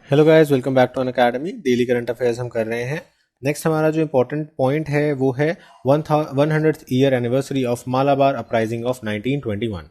Hello guys, welcome back to Unacademy. Daily current affairs हम कर रहे हैं। नेक्स्ट हमारा जो इंपॉर्टेंट पॉइंट है वो है 100th year anniversary of Malabar uprising of 1921।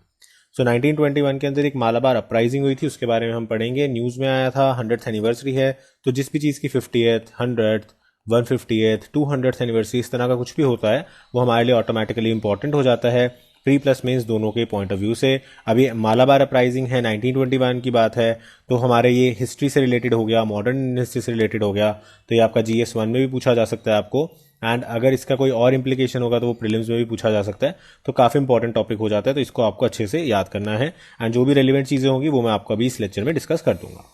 सो 1921 के अंदर एक मालाबार अपराइजिंग हुई थी, उसके बारे में हम पढ़ेंगे। न्यूज़ में आया था 100th एनिवर्सरी है, तो जिस भी चीज़ की 50th, 100th, 150th, 200th anniversary इस तरह का कुछ भी होता है वो हमारे लिए ऑटोमेटिकली इंपॉर्टेंट हो जाता है, प्री प्लस मेंस दोनों के पॉइंट ऑफ व्यू से। अभी मालाबार अपराइजिंग है, 1921 की बात है, तो हमारे ये हिस्ट्री से रिलेटेड हो गया, मॉडर्न हिस्ट्री से रिलेटेड हो गया, तो ये आपका GS1 में भी पूछा जा सकता है आपको। एंड अगर इसका कोई और इम्प्लीकेशन होगा तो वो प्रीलिम्स में भी पूछा जा सकता है, तो काफ़ी इंपॉर्टेंट टॉपिक हो जाता है, तो इसको आपको अच्छे से याद करना है। एंड जो भी रेलिवेंट चीज़ें होंगी वो मैं आपको अभी इस लेक्चर में डिस्कस कर दूंगा।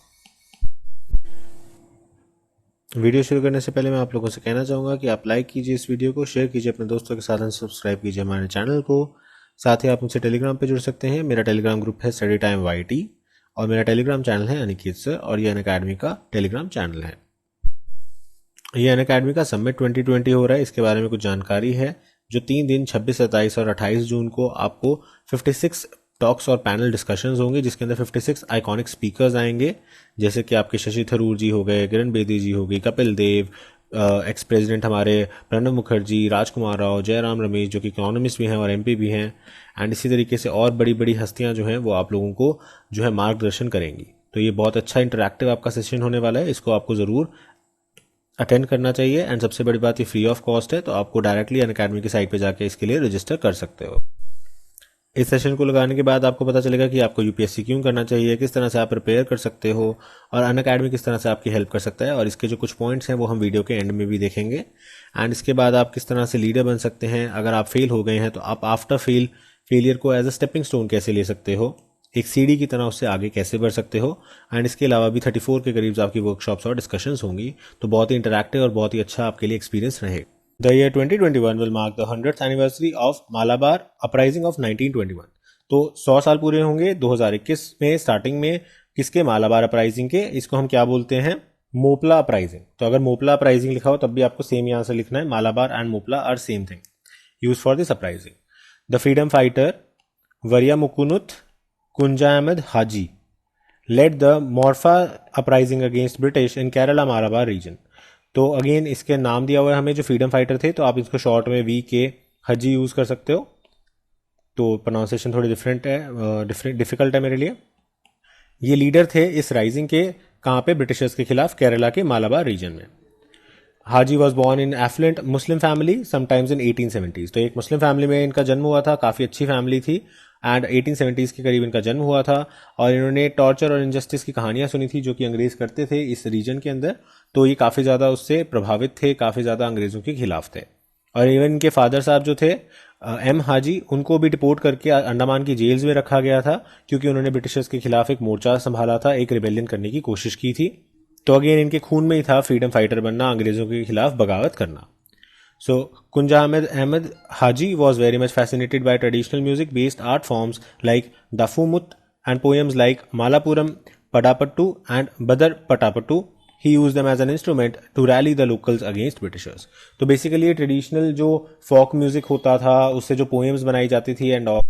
वीडियो शुरू करने से पहले मैं आप लोगों से कहना चाहूँगा कि आप लाइक कीजिए इस वीडियो को, शेयर कीजिए अपने दोस्तों के साथ एंड सब्सक्राइब कीजिए हमारे चैनल को। साथ ही आप मुझसे टेलीग्राम पे जुड़ सकते हैं। मेरा टेलीग्राम ग्रुप है स्टडी टाइम YT और मेरा टेलीग्राम चैनल है अनिकेत सर, और ये अनअकैडमी का टेलीग्राम चैनल है। ये अनअकैडमी का समिट 2020 हो रहा है, इसके बारे में कुछ जानकारी है। जो 3 दिन 26, 27 और 28 जून को आपको 56 टॉक्स और पैनल डिस्कशंस होंगे, जिसके अंदर 56 आइकॉनिक स्पीकर्स आएंगे, जैसे कि आपके शशि थरूर जी हो गए, किरण बेदी जी हो गई, कपिल देव, एक्स प्रेसिडेंट हमारे प्रणब मुखर्जी, राजकुमार राव, जयराम रमेश जो कि इकोनॉमिस्ट भी हैं और MP भी हैं। एंड इसी तरीके से और बड़ी बड़ी हस्तियां जो हैं वो आप लोगों को जो है मार्गदर्शन करेंगी। तो ये बहुत अच्छा इंटरैक्टिव आपका सेशन होने वाला है, इसको आपको ज़रूर अटेंड करना चाहिए। एंड सबसे बड़ी बात ये फ्री ऑफ कॉस्ट है, तो आपको डायरेक्टली अनअकैडमी की साइट पे जाके इसके लिए रजिस्टर कर सकते हो। इस सेशन को लगाने के बाद आपको पता चलेगा कि आपको UPSC क्यों करना चाहिए, किस तरह से आप प्रिपेयर कर सकते हो और अनअकैडमी किस तरह से आपकी हेल्प कर सकता है। और इसके जो कुछ पॉइंट्स हैं वो हम वीडियो के एंड में भी देखेंगे। एंड इसके बाद आप किस तरह से लीडर बन सकते हैं। अगर आप फेल हो गए हैं तो आप आफ्टर फेलियर को एज अ स्टेपिंग स्टोन कैसे ले सकते हो, एक सीढ़ी की तरह उससे आगे कैसे बढ़ सकते हो। एंड इसके अलावा भी 34 के करीब आपकी वर्कशॉप्स और डिस्कशंस होंगी, तो बहुत ही इंटरैक्टिव और बहुत ही अच्छा आपके लिए एक्सपीरियंस रहेगा। The year 2021 will mark the 100th anniversary of Malabar uprising of 1921। तो 100 साल पूरे होंगे 2021 में स्टार्टिंग में किसके, मालाबार अपराइजिंग के। इसको हम क्या बोलते हैं, मोपला अपराइजिंग। तो अगर मोपला अपराइजिंग लिखा हो तब भी आपको सेम यहाँ से लिखना है, Malabar and Moplah are same thing, use for this uprising. The freedom fighter Variyam Kunnath Kunja Ahmed Haji led the मोरफा uprising against British in Kerala Malabar region. तो अगेन इसके नाम दिया हुआ है हमें जो फ्रीडम फाइटर थे, तो आप इसको शॉर्ट में VK हाजी यूज कर सकते हो। तो प्रोनाउंसिएशन थोड़ी डिफरेंट है, डिफिकल्ट है मेरे लिए। ये लीडर थे इस राइजिंग के, कहाँ पे, ब्रिटिशर्स के खिलाफ, केरला के मालाबार रीजन में। Haji was born in affluent Muslim family sometimes in 1870s। तो एक मुस्लिम फैमिली में इनका जन्म हुआ था, काफ़ी अच्छी फैमिली थी। एंड 1870s के करीब इनका जन्म हुआ था, और इन्होंने टॉर्चर और इनजस्टिस की कहानियां सुनी थी जो कि अंग्रेज करते थे इस रीजन के अंदर। तो ये काफ़ी ज़्यादा उससे प्रभावित थे, काफ़ी ज़्यादा अंग्रेज़ों के खिलाफ थे। और इवन इनके फादर साहब जो थे M हाजी, उनको भी डिपोर्ट करके अंडमान की जेल्स में रखा गया था, क्योंकि उन्होंने ब्रिटिशर्स के खिलाफ एक मोर्चा संभाला था, एक रिबेलियन करने की कोशिश की थी। तो अगेन इनके खून में ही था फ्रीडम फाइटर बनना, अंग्रेजों के खिलाफ बगावत करना। So, Kunja Ahmed Haji was very much fascinated by traditional music-based art forms like Dafumut and poems like Malapuram Padapattu and Badar Patapattu. He used them as an instrument to rally the locals against Britishers. तो basically ये traditional जो folk music होता था, उससे जो poems बनाई जाती थी एंड ऑल,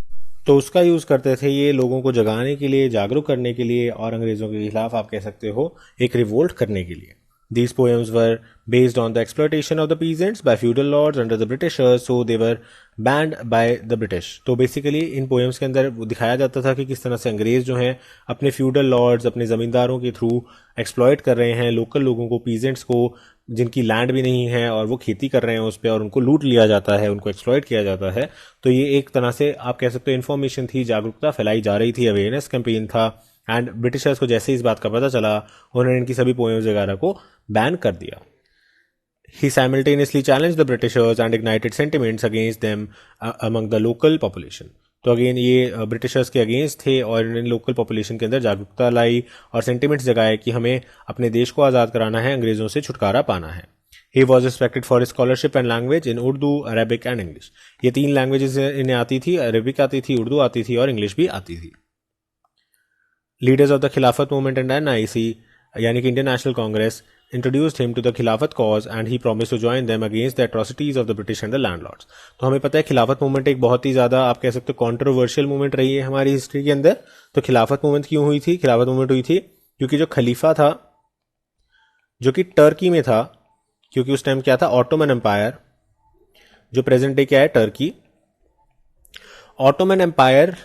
तो उसका यूज़ करते थे ये लोगों को जगाने के लिए, जागरूक करने के लिए, और अंग्रेज़ों के खिलाफ आप कह सकते हो एक रिवोल्ट करने के लिए। These poems were based on the exploitation of the peasants by feudal lords under the Britishers, so they were banned by the British. तो बेसिकली इन पोएम्स के अंदर दिखाया जाता था कि किस तरह से अंग्रेज जो हैं अपने फ्यूडल लॉर्ड्स, अपने ज़मींदारों के थ्रू एक्सप्लॉयट कर रहे हैं लोकल लोगों को, पीजेंट्स को, जिनकी लैंड भी नहीं है और वो खेती कर रहे हैं उस पर, और उनको लूट लिया जाता है, उनको एक्सप्लॉयट किया जाता है। तो ये एक तरह से आप कह सकते हो इन्फॉर्मेशन थी, जागरूकता फैलाई जा रही थी, अवेयरनेस कैंपेन था। एंड ब्रिटिशर्स को जैसे इस बात का पता चला, उन्होंने इनकी सभी पोएम्स वगैरह को बैन कर दिया। He simultaneously challenged the Britishers and ignited sentiments against them among the local population. तो अगेन ये ब्रिटिशर्स के अगेंस्ट थे और इन्होंने लोकल पॉपुलेशन के अंदर जागरूकता लाई और सेंटिमेंट्स जगाए कि हमें अपने देश को आज़ाद कराना है, अंग्रेज़ों से छुटकारा पाना है। He was respected for his scholarship and language in Urdu, Arabic and English. ये 3 लैंग्वेजेस इन्हें आती थी, अरबिक आती थी, उर्दू आती थी और इंग्लिश भी आती थी। लीडर्स ऑफ द खिलाफत मूवमेंट एंड NIC यानी कि Indian national Congress introduced him to the खिलाफत cause and he promised to join them against the atrocities of the British and the landlords. तो हमें पता है खिलाफत मूवमेंट एक बहुत ही ज़्यादा आप कह सकते हो कंट्रोवर्शियल मूवमेंट रही है हमारी हिस्ट्री के अंदर। तो खिलाफत मूवमेंट क्यों हुई थी? खिलाफत मूवमेंट हुई थी क्योंकि जो खलीफा था जो कि टर्की में था, क्योंकि उस टाइम क्या था, ऑटोमन एम्पायर, जो प्रेजेंट डे क्या है, टर्की। ऑटोमन एम्पायर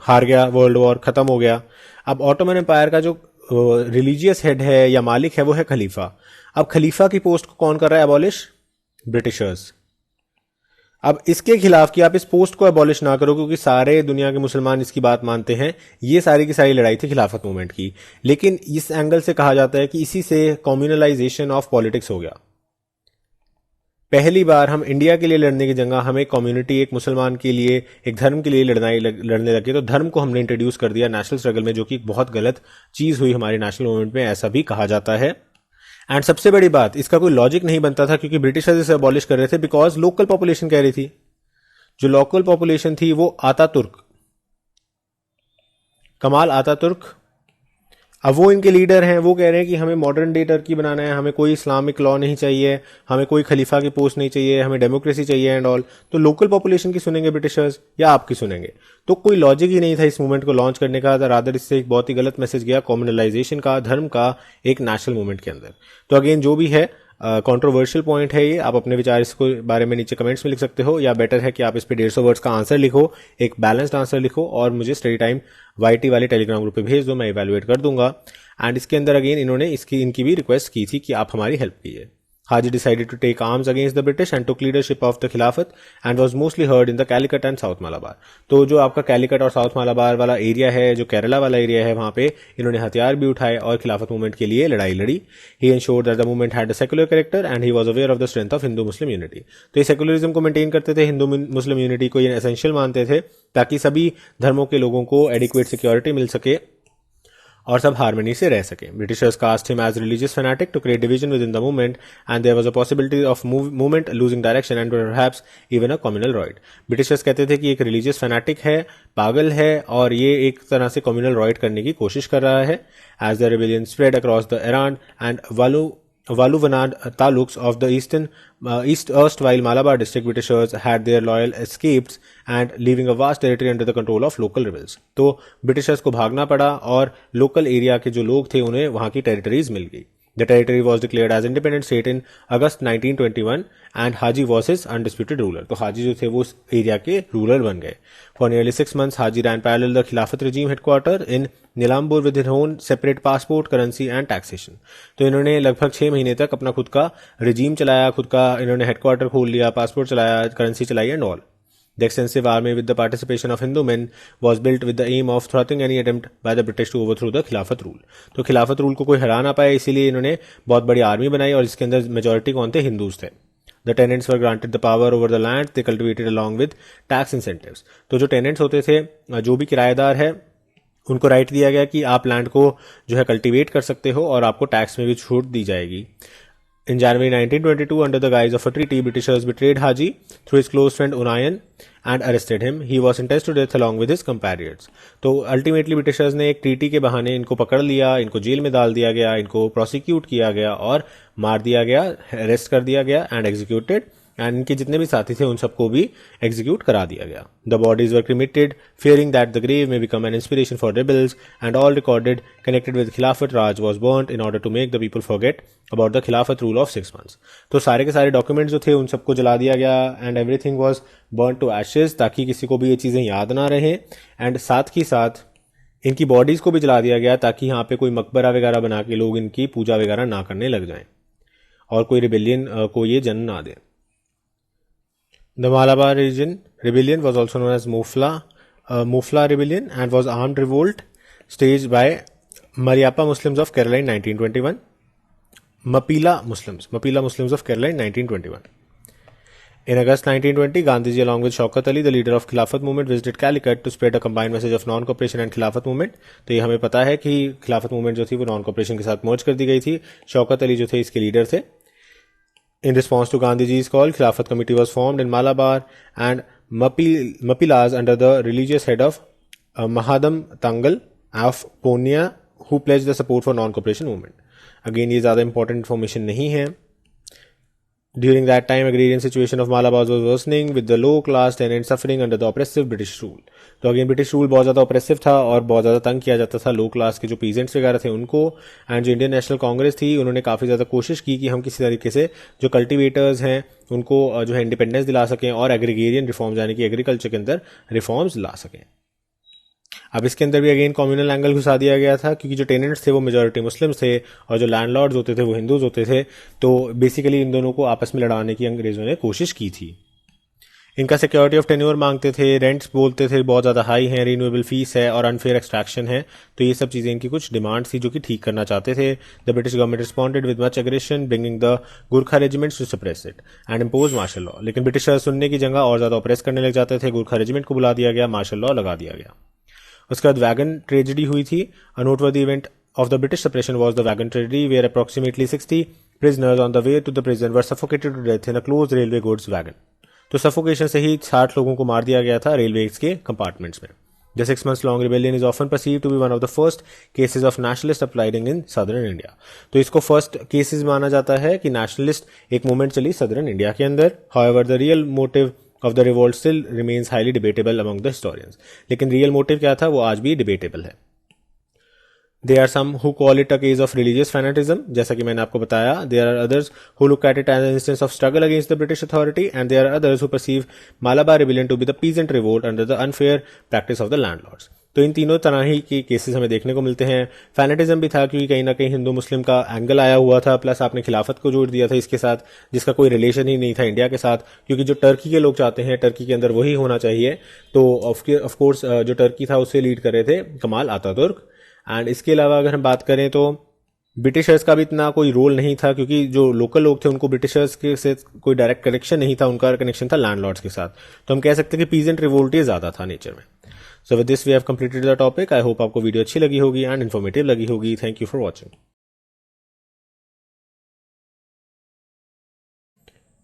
हार गया, वर्ल्ड वॉर खत्म हो गया। अब ऑटोमन एम्पायर का जो रिलीजियस हेड है या मालिक है वो है खलीफा। अब खलीफा की पोस्ट को कौन कर रहा है अबॉलिश? ब्रिटिशर्स। अब इसके खिलाफ कि आप इस पोस्ट को अबॉलिश ना करो, क्योंकि सारे दुनिया के मुसलमान इसकी बात मानते हैं, ये सारी की सारी लड़ाई थी खिलाफत मूवमेंट की। लेकिन इस एंगल से कहा जाता है कि इसी से कम्युनलाइजेशन ऑफ पॉलिटिक्स हो गया। पहली बार हम इंडिया के लिए लड़ने की जगह हम एक कम्युनिटी, एक मुसलमान के लिए, एक धर्म के लिए लड़ने लगे। तो धर्म को हमने इंट्रोड्यूस कर दिया नेशनल स्ट्रगल में, जो कि बहुत गलत चीज हुई हमारे नेशनल मूवमेंट में, ऐसा भी कहा जाता है। एंड सबसे बड़ी बात, इसका कोई लॉजिक नहीं बनता था, क्योंकि ब्रिटिशर्स इसे अबॉलिश कर रहे थे बिकॉज लोकल पॉपुलेशन कह रही थी। जो लोकल पॉपुलेशन थी वो आतातुर्क, कमाल आतातुर्क, अब वो इनके लीडर हैं। वो कह रहे हैं कि हमें मॉडर्न डे टर्की बनाना है, हमें कोई इस्लामिक लॉ नहीं चाहिए, हमें कोई खलीफा की पोस्ट नहीं चाहिए, हमें डेमोक्रेसी चाहिए एंड ऑल। तो लोकल पॉपुलेशन की सुनेंगे ब्रिटिशर्स या आपकी सुनेंगे? तो कोई लॉजिक ही नहीं था इस मूवमेंट को लॉन्च करने का। रादर इससे एक बहुत ही गलत मैसेज गया कॉम्युनलाइजेशन का, धर्म का, एक नेशनल मूवमेंट के अंदर। तो अगेन जो भी है कंट्रोवर्शियल पॉइंट है ये। आप अपने विचार इसको बारे में नीचे कमेंट्स में लिख सकते हो, या बेटर है कि आप इस पे 150 वर्ड्स का आंसर लिखो, एक बैलेंस्ड आंसर लिखो और मुझे स्टडी टाइम वाईटी वाले टेलीग्राम ग्रुप पे भेज दो, मैं इवैल्यूएट कर दूंगा। एंड इसके अंदर अगेन इन्होंने इनकी भी रिक्वेस्ट की थी कि आप हमारी हेल्प कीजिए। Haji decided to take arms against the British and took leadership of the Khilafat and was mostly heard in the Calicut and South Malabar। तो जो आपका कैलिकट और साउथ मालाबार वाला एरिया है, जो केरला वाला एरिया है, वहां पे इन्होंने हथियार भी उठाए और खिलाफत मूवमेंट के लिए लड़ाई लड़ी। He ensured that the movement had a secular character and he was aware of the strength of Hindu-Muslim unity। तो ये सेकुलरिज्म को मेंटेन करते थे, हिंदू मुस्लिम यूनिटी को ये एसेंशियल मानते थे, ताकि सभी धर्मों के लोगों को एडिक्वेट सिक्योरिटी मिल सके और सब हार्मनी से रह सके। Britishers cast him as religious fanatic to create division within the movement and there was a possibility of movement losing direction and perhaps even a communal riot. Britishers कहते थे कि एक रिलीजियस फैनाटिक है, पागल है और ये एक तरह से कम्युनल रॉयड करने की कोशिश कर रहा है। As the rebellion spread across the Ernad and Valuvanad taluks of the east erstwhile Malabar district, Britishers had their loyal escaped and leaving a vast territory under the control of local rebels। तो Britishers को भागना पड़ा और local area के जो लोग थे उन्हें वहां की टेरिटरीज मिल गई। The territory was declared as independent state in August 1921 and Haji was his undisputed ruler। तो हाजी जो थे वो उस एरिया के रूलर बन गए। For nearly 6 months, Haji ran parallel the Khilafat regime headquarter in Nilambur with his own separate passport, currency and taxation। तो इन्होंने लगभग 6 महीने तक अपना खुद का रिजीम चलाया, खुद का इन्होंने हेडक्वार्टर खोल लिया, पासपोर्ट चलाया, करेंसी चलाई and all. The extensive army with the participation of Hindu men was built with the aim of thwarting any attempt by the British to overthrow the खिलाफत रूल। तो खिलाफत रूल को कोई हरा ना पाए, इसीलिए इन्होंने बहुत बड़ी आर्मी बनाई और इसके अंदर मेजोरिटी कौन थे? हिंदूज थे। The tenants were granted the power over the land they cultivated along with tax incentives। तो जो टेनेंट्स होते थे, जो भी किराएदार है, उनको राइट दिया गया कि आप लैंड को जो है कल्टीवेट कर सकते हो और आपको टैक्स में भी छूट दी जाएगी। In January 1922, under the guise of a treaty, Britishers betrayed Haji through his close friend Unayan and arrested him। He was sentenced to death along with his compatriots। तो अल्टीमेटली ब्रिटिशर्स ने एक treaty के बहाने इनको पकड़ लिया, इनको jail में डाल दिया गया, इनको प्रोसिक्यूट किया गया और मार दिया गया, अरेस्ट कर दिया गया एंड एग्जीक्यूटेड। एंड इनके जितने भी साथी थे उन सबको भी एग्जीक्यूट करा दिया गया। The bodies were cremated fearing that the grave may become an inspiration for rebels and all recorded connected with Khilafat Raj was burnt in order to make the people forget about the Khilafat rule of 6 months। तो सारे के सारे documents जो थे उन सबको जला दिया गया and everything was burn to ashes, ताकि किसी को भी ये चीज़ें याद ना रहे। एंड साथ ही साथ इनकी बॉडीज को भी जला दिया गया ताकि यहाँ पे कोई मकबरा वगैरह बना के लोग इनकी पूजा वगैरह ना करने लग जाएं और कोई रिबेलियन को ये जन्म ना दे। The Malabar rebellion was also known as Mufla rebellion and was armed revolt staged by Mariappa Muslims of Kerala in 1921। Mapila Muslims of Kerala in 1921। In August 1920, Gandhiji along with Shaukat Ali, the leader of Khilafat movement, visited Calicut to spread a combined message of non-cooperation and Khilafat movement। तो ये हमें पता है कि खिलाफत movement जो थी वो नॉन कॉपरेशन के साथ मर्ज कर दी गई थी। शौकत अली जो थे इसके लीडर थे। In response to Gandhiji's call, Khilafat committee was formed in Malabar and Mapilas under the religious head of Mahadam Tangal of Ponia, who pledged the support for non-cooperation movement। Again ये ज़्यादा important information नहीं है। During that time, agrarian situation of Malabar was worsening with the low class tenants suffering under the oppressive British rule. तो again British rule बहुत ज़्यादा oppressive था और बहुत ज़्यादा तंग किया जाता था लो क्लास के जो पीजेंट्स वगैरह थे उनको। एंड जो इंडियन नेशनल कांग्रेस थी उन्होंने काफ़ी ज़्यादा कोशिश की कि हम किसी तरीके से जो कल्टिवेटर्स हैं उनको जो है इंडिपेंडेंस दिला सकें और एग्रीगेरियन रिफॉर्म्स यानी कि एग्रीकल्चर के अंदर रिफॉर्म्स ला सकें। अब इसके अंदर भी अगेन कम्युनल एंगल घुसा दिया गया था क्योंकि जो टेनेंट्स थे वो मेजॉरिटी मुस्लिम्स थे और जो लैंडलॉर्ड्स होते थे वो हिंदूज होते थे। तो बेसिकली इन दोनों को आपस में लड़ाने की अंग्रेजों ने कोशिश की थी। इनका सिक्योरिटी ऑफ टेन्योर मांगते थे, रेंट्स बोलते थे बहुत ज़्यादा हाई हैं, रिन्यूएबल फीस है और अनफेयर एक्सट्रैक्शन है। तो ये सब चीज़ें इनकी कुछ डिमांड्स थी जो कि ठीक करना चाहते थे। The British government responded with much aggression bringing the Gurkha regiments to suppress it and impose martial law. लेकिन ब्रिटिशर्स सुनने की जगह और ज़्यादा ऑपरेस करने लग जाते थे। गुरखा रेजिमेंट को बुला दिया गया, मार्शल लॉ लगा दिया गया। उसके बाद वैगन ट्रेजेडी हुई थी। A noteworthy event of the British suppression was the wagon tragedy where approximately 60 prisoners on the way to the prison were suffocated to death in a closed railway goods wagon. तो suffocation से ही 60 लोगों को मार दिया गया था railway के compartments में। The 6 months long rebellion is often perceived to be one of the first cases of nationalist uprising in southern India. तो इसको फर्स्ट केसेस माना जाता है कि नेशनलिस्ट एक मूवमेंट चली सदर्न इंडिया के अंदर। However, the real motive of the revolt still remains highly debatable among the historians. लेकिन रियल मोटिव क्या था वो आज भी डिबेटेबल है। There are some who call it a case of religious fanaticism, जैसा कि मैंने आपको बताया। There are others who look at it as an instance of struggle against the British authority, and there are others who perceive Malabar rebellion to be the peasant revolt under the unfair practice of the landlords. तो इन तीनों तरह ही के cases हमें देखने को मिलते हैं। Fanaticism भी था क्योंकि कहीं ना कहीं हिंदू मुस्लिम का एंगल आया हुआ था, प्लस आपने खिलाफत को जोड़ दिया था इसके साथ जिसका कोई रिलेशन ही नहीं था इंडिया के साथ, क्योंकि जो टर्की के लोग चाहते हैं टर्की के अंदर वही होना चाहिए। तो ऑफकोर्स जो टर्की था उसे लीड कर रहे थे कमाल अतातुर्क। एंड इसके अलावा अगर हम बात करें तो ब्रिटिशर्स का भी इतना कोई रोल नहीं था क्योंकि जो लोकल लोग थे उनको ब्रिटिशर्स के से कोई डायरेक्ट कनेक्शन नहीं था, उनका कनेक्शन था लैंडलॉर्ड्स के साथ। तो हम कह सकते हैं कि पीजेंट रिवोल्ट ही ज्यादा था नेचर में। So with this we have completed the topic. I hope आपको वीडियो अच्छी लगी होगी एंड इन्फॉर्मेटिव लगी होगी। Thank you for watching.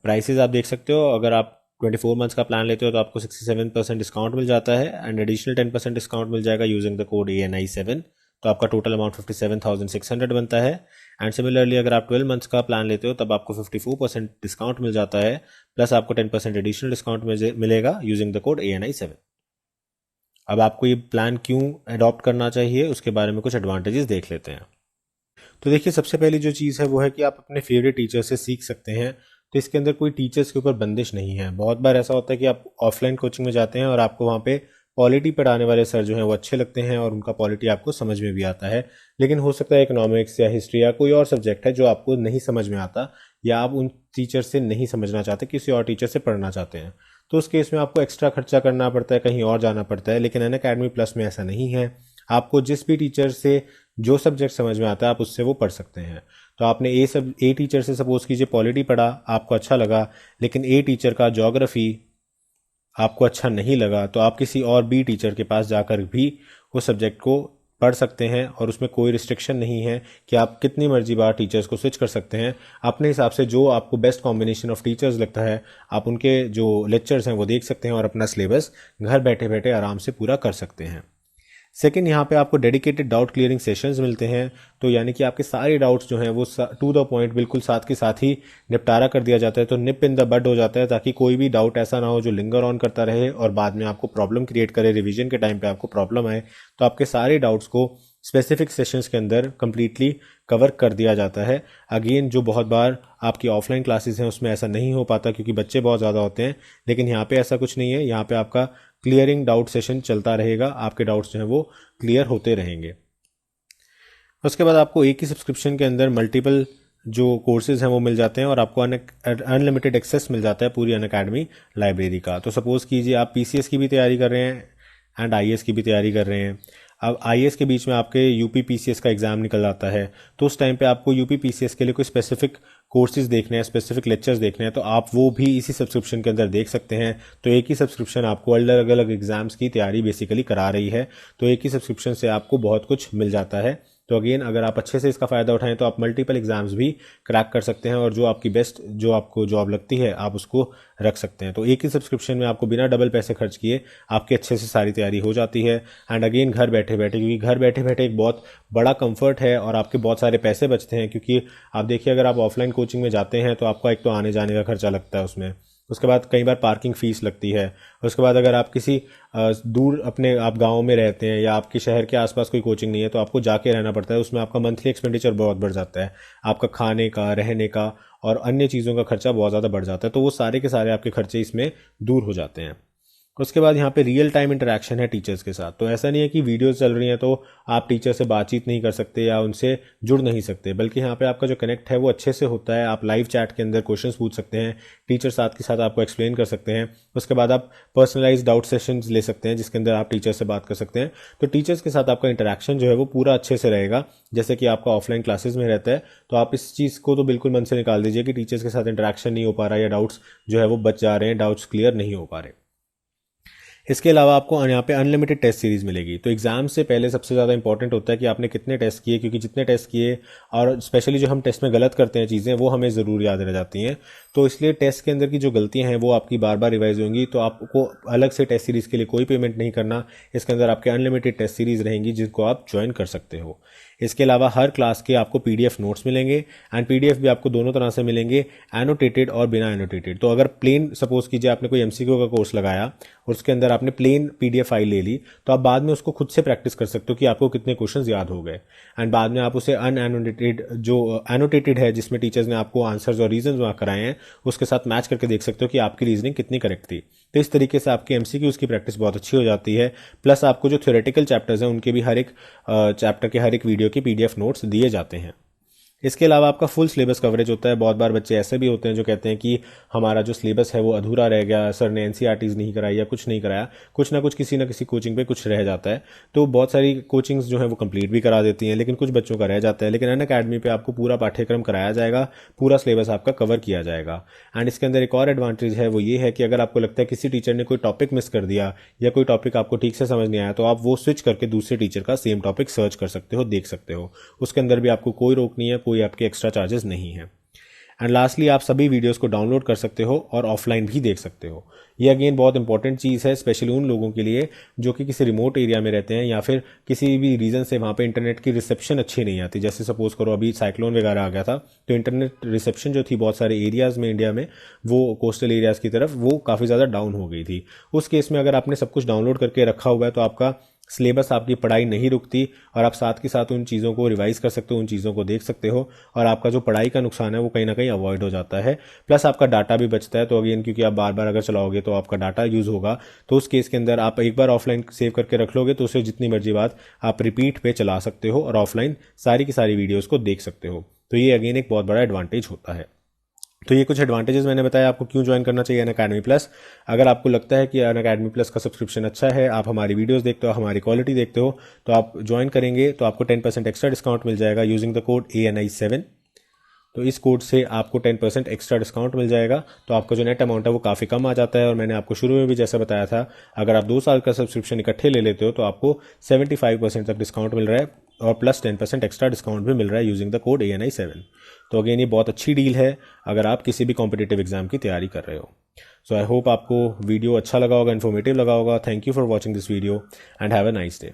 Prices आप देख सकते हो, अगर आप 24 मंथ्स का प्लान लेते हो तो आपको 67% डिस्काउंट मिल जाता है एंड एडिशनल 10% डिस्काउंट मिल जाएगा यूजिंग द कोड ANI7। तो आपका टोटल अमाउंट 57,600 बनता है। एंड सिमिलरली अगर आप 12 मंथ्स का प्लान लेते हो तब आपको 54% डिस्काउंट मिल जाता है, प्लस आपको 10% एडिशनल डिस्काउंट मिलेगा यूजिंग द कोड ANI7। अब आपको ये प्लान क्यों अडॉप्ट करना चाहिए उसके बारे में कुछ एडवांटेजेस देख लेते हैं। तो देखिए, सबसे पहली जो चीज़ है वो है कि आप अपने फेवरेट टीचर से सीख सकते हैं। तो इसके अंदर कोई टीचर्स के ऊपर बंदिश नहीं है। बहुत बार ऐसा होता है कि आप ऑफलाइन कोचिंग में जाते हैं और आपको वहाँ पे पॉलिटी पढ़ाने वाले सर जो हैं वो अच्छे लगते हैं और उनका पॉलिटी आपको समझ में भी आता है, लेकिन हो सकता है इकोनॉमिक्स या हिस्ट्री या कोई और सब्जेक्ट है जो आपको नहीं समझ में आता या आप उन टीचर से नहीं समझना चाहते, किसी और टीचर से पढ़ना चाहते हैं। तो उस केस में आपको एक्स्ट्रा खर्चा करना पड़ता है, कहीं और जाना पड़ता है। लेकिन अनअकैडमी प्लस में ऐसा नहीं है। आपको जिस भी टीचर से जो सब्जेक्ट समझ में आता है आप उससे वो पढ़ सकते हैं। तो आपने ए टीचर से सपोज कीजिए पॉलिटी पढ़ा, आपको अच्छा लगा, लेकिन ए टीचर का ज्योग्राफी आपको अच्छा नहीं लगा, तो आप किसी और बी टीचर के पास जाकर भी उस सब्जेक्ट को पढ़ सकते हैं और उसमें कोई रिस्ट्रिक्शन नहीं है कि आप कितनी मर्जी बार टीचर्स को स्विच कर सकते हैं। अपने हिसाब से जो आपको बेस्ट कॉम्बिनेशन ऑफ टीचर्स लगता है आप उनके जो लेक्चर्स हैं वो देख सकते हैं और अपना सिलेबस घर बैठे बैठे आराम से पूरा कर सकते हैं। सेकंड, यहाँ पे आपको डेडिकेटेड डाउट क्लियरिंग सेशंस मिलते हैं। तो यानी कि आपके सारे डाउट्स जो हैं वो टू द पॉइंट बिल्कुल साथ के साथ ही निपटारा कर दिया जाता है। तो निप इन द बड हो जाता है ताकि कोई भी डाउट ऐसा ना हो जो लिंगर ऑन करता रहे और बाद में आपको प्रॉब्लम क्रिएट करे, रिवीजन के टाइम पे आपको प्रॉब्लम आए। तो आपके सारे डाउट्स को स्पेसिफिक सेशंस के अंदर कंप्लीटली कवर कर दिया जाता है। अगेन, जो बहुत बार आपकी ऑफलाइन क्लासेस हैं उसमें ऐसा नहीं हो पाता क्योंकि बच्चे बहुत ज़्यादा होते हैं, लेकिन यहाँ पे ऐसा कुछ नहीं है। यहाँ पे आपका क्लियरिंग डाउट सेशन चलता रहेगा, आपके डाउट्स जो हैं वो क्लियर होते रहेंगे। उसके बाद आपको एक ही सब्सक्रिप्शन के अंदर मल्टीपल जो कोर्सेज हैं वो मिल जाते हैं और आपको अनलिमिटेड एक्सेस मिल जाता है पूरी अनअकैडमी लाइब्रेरी का। तो सपोज कीजिए आप PCS की भी तैयारी कर रहे हैं एंड IAS की भी तैयारी कर रहे हैं। अब IAS के बीच में आपके UP PCS का एग्ज़ाम निकल जाता है, तो उस टाइम पे आपको UP PCS के लिए कोई स्पेसिफिक कोर्सेज देखने हैं, स्पेसिफिक लेक्चर्स देखने हैं, तो आप वो भी इसी सब्सक्रिप्शन के अंदर देख सकते हैं। तो एक ही सब्सक्रिप्शन आपको अलग अलग एग्जाम्स की तैयारी बेसिकली करा रही है। तो एक ही सब्सक्रिप्शन से आपको बहुत कुछ मिल जाता है। तो अगेन अगर आप अच्छे से इसका फ़ायदा उठाएं तो आप मल्टीपल एग्जाम्स भी क्रैक कर सकते हैं और जो आपकी बेस्ट जो आपको जॉब लगती है आप उसको रख सकते हैं। तो एक ही सब्सक्रिप्शन में आपको बिना डबल पैसे खर्च किए आपकी अच्छे से सारी तैयारी हो जाती है। एंड अगेन घर बैठे बैठे, क्योंकि घर बैठे बैठे एक बहुत बड़ा कंफर्ट है और आपके बहुत सारे पैसे बचते हैं। क्योंकि आप देखिए अगर आप ऑफलाइन कोचिंग में जाते हैं तो आपका एक तो आने जाने का खर्चा लगता है उसमें, उसके बाद कई बार पार्किंग फ़ीस लगती है, उसके बाद अगर आप किसी दूर अपने आप गांव में रहते हैं या आपके शहर के आसपास कोई कोचिंग नहीं है तो आपको जाके रहना पड़ता है, उसमें आपका मंथली एक्सपेंडिचर बहुत बढ़ जाता है, आपका खाने का, रहने का और अन्य चीज़ों का खर्चा बहुत ज़्यादा बढ़ जाता है। तो वो सारे के सारे आपके खर्चे इसमें दूर हो जाते हैं। उसके बाद यहाँ पे रियल टाइम इंटरेक्शन है टीचर्स के साथ। तो ऐसा नहीं है कि वीडियोस चल रही हैं तो आप टीचर से बातचीत नहीं कर सकते या उनसे जुड़ नहीं सकते, बल्कि यहाँ पे आपका जो कनेक्ट है वो अच्छे से होता है। आप लाइव चैट के अंदर क्वेश्चंस पूछ सकते हैं, टीचर साथ के साथ आपको एक्सप्लेन कर सकते हैं। उसके बाद आप पर्सनलाइज डाउट सेशंस ले सकते हैं जिसके अंदर आप टीचर से बात कर सकते हैं। तो टीचर्स के साथ आपका इंटरेक्शन जो है वो पूरा अच्छे से रहेगा, जैसे कि आपका ऑफलाइन क्लासेस में रहता है। तो आप इस चीज़ को तो बिल्कुल मन से निकाल दीजिए कि टीचर्स के साथ इंटरेक्शन नहीं हो पा रहा या डाउट्स जो है वो बच जा रहे हैं, डाउट्स क्लियर नहीं हो पा रहे। इसके अलावा आपको यहाँ पे अनलिमिटेड टेस्ट सीरीज मिलेगी। तो एग्जाम से पहले सबसे ज़्यादा इंपॉर्टेंट होता है कि आपने कितने टेस्ट किए, क्योंकि जितने टेस्ट किए और स्पेशली जो हम टेस्ट में गलत करते हैं चीज़ें वो हमें ज़रूर याद रह जाती हैं। तो इसलिए टेस्ट के अंदर की जो गलतियां हैं वो आपकी बार बार रिवाइज होंगी। तो आपको अलग से टेस्ट सीरीज़ के लिए कोई पेमेंट नहीं करना, इसके अंदर आपके अनलिमिटेड टेस्ट सीरीज़ रहेंगी जिनको आप ज्वाइन कर सकते हो। इसके अलावा हर क्लास के आपको पीडीएफ नोट्स मिलेंगे एंड पीडीएफ भी आपको दोनों तरह से मिलेंगे, एनोटेटेड और बिना एनोटेटेड। तो अगर प्लेन सपोज कीजिए आपने कोई एमसीक्यू का कोर्स लगाया और उसके अंदर आपने प्लेन पीडीएफ फाइल ले ली, तो आप बाद में उसको खुद से प्रैक्टिस कर सकते हो कि आपको कितने क्वेश्चंस याद हो गए। एंड बाद में आप उसे अनएनोटेटेड जो एनोटेटेड है जिसमें टीचर्स ने आपको आंसर्स और रीजंस वहाँ कराए हैं उसके साथ मैच करके देख सकते हो कि आपकी रीजनिंग कितनी करेक्ट थी। तो इस तरीके से आपकी एमसीक्यूज की प्रैक्टिस बहुत अच्छी हो जाती है। प्लस आपको जो थ्योरेटिकल चैप्टर्स हैं उनके भी हर एक चैप्टर के हर एक वीडियो के पीडीएफ नोट्स दिए जाते हैं। इसके अलावा आपका फुल सिलेबस कवरेज होता है। बहुत बार बच्चे ऐसे भी होते हैं जो कहते हैं कि हमारा जो सिलेबस है वो अधूरा रह गया, सर ने एनसीईआरटीज नहीं कराई या कुछ नहीं कराया, कुछ ना कुछ किसी ना किसी कोचिंग पे कुछ रह जाता है। तो बहुत सारी कोचिंग्स जो है वो कंप्लीट भी करा देती हैं, लेकिन कुछ बच्चों का रह जाता है। लेकिन अनअकैडमी पे आपको पूरा पाठ्यक्रम कराया जाएगा, पूरा सिलेबस आपका कवर किया जाएगा। एंड इसके अंदर एक और एडवांटेज है, वो ये है कि अगर आपको लगता है किसी टीचर ने कोई टॉपिक मिस कर दिया या कोई टॉपिक आपको ठीक से समझ नहीं आया, तो आप वो स्विच करके दूसरे टीचर का सेम टॉपिक सर्च कर सकते हो, देख सकते हो। उसके अंदर भी आपको कोई रोक नहीं है, कोई आपके एक्स्ट्रा चार्जेस नहीं है। एंड लास्टली आप सभी वीडियोस को डाउनलोड कर सकते हो और ऑफलाइन भी देख सकते हो। ये अगेन बहुत इंपॉर्टेंट चीज़ है, स्पेशली उन लोगों के लिए जो कि किसी रिमोट एरिया में रहते हैं या फिर किसी भी रीज़न से वहाँ पे इंटरनेट की रिसेप्शन अच्छी नहीं आती। जैसे सपोज करो अभी साइक्लोन वगैरह आ गया था, तो इंटरनेट रिसेप्शन जो थी बहुत सारे एरियाज़ में इंडिया में, वो कोस्टल एरियाज़ की तरफ वो काफ़ी ज़्यादा डाउन हो गई थी। उस केस में अगर आपने सब कुछ डाउनलोड करके रखा हुआ है तो आपका सिलेबस, आपकी पढ़ाई नहीं रुकती और आप साथ के साथ उन चीज़ों को रिवाइज कर सकते हो, उन चीज़ों को देख सकते हो और आपका जो पढ़ाई का नुकसान है वो कहीं ना कहीं अवॉइड हो जाता है। प्लस आपका डाटा भी बचता है। तो अगेन क्योंकि आप बार बार अगर चलाओगे तो आपका डाटा यूज़ होगा, तो उस केस के अंदर आप एक बार ऑफलाइन सेव करके रख लोगे तो उसे जितनी मर्जी बात आप रिपीट पे चला सकते हो और ऑफलाइन सारी की सारी वीडियोज़ को देख सकते हो। तो ये अगेन एक बहुत बड़ा एडवांटेज होता है। तो ये कुछ एडवांटेजेस मैंने बताया आपको क्यों ज्वाइन करना चाहिए अनअकैडमी प्लस। अगर आपको लगता है कि अनअकैडमी प्लस का सब्सक्रिप्शन अच्छा है, आप हमारी वीडियोस देखते हो, हमारी क्वालिटी देखते हो, तो आप ज्वाइन करेंगे तो आपको 10% एक्स्ट्रा डिस्काउंट मिल जाएगा यूजिंग द कोड ANI7। तो इस कोड से आपको 10% एक्स्ट्रा डिस्काउंट मिल जाएगा। तो आपका जो नेट अमाउंट है वो काफ़ी कम आ जाता है। और मैंने आपको शुरू में भी जैसा बताया था, अगर आप 2 साल का सब्सक्रिप्शन इकट्ठे ले लेते हो तो आपको 75% तक डिस्काउंट मिल रहा है और प्लस 10% एक्स्ट्रा डिस्काउंट भी मिल रहा है यूजिंग द कोड ANI7। तो अगेन ये बहुत अच्छी डील है अगर आप किसी भी कॉम्पिटिटिव एग्जाम की तैयारी कर रहे हो। सो आई होप आपको वीडियो अच्छा लगा होगा, इन्फॉर्मेटिव लगा होगा। Thank you for watching this video and have a nice day.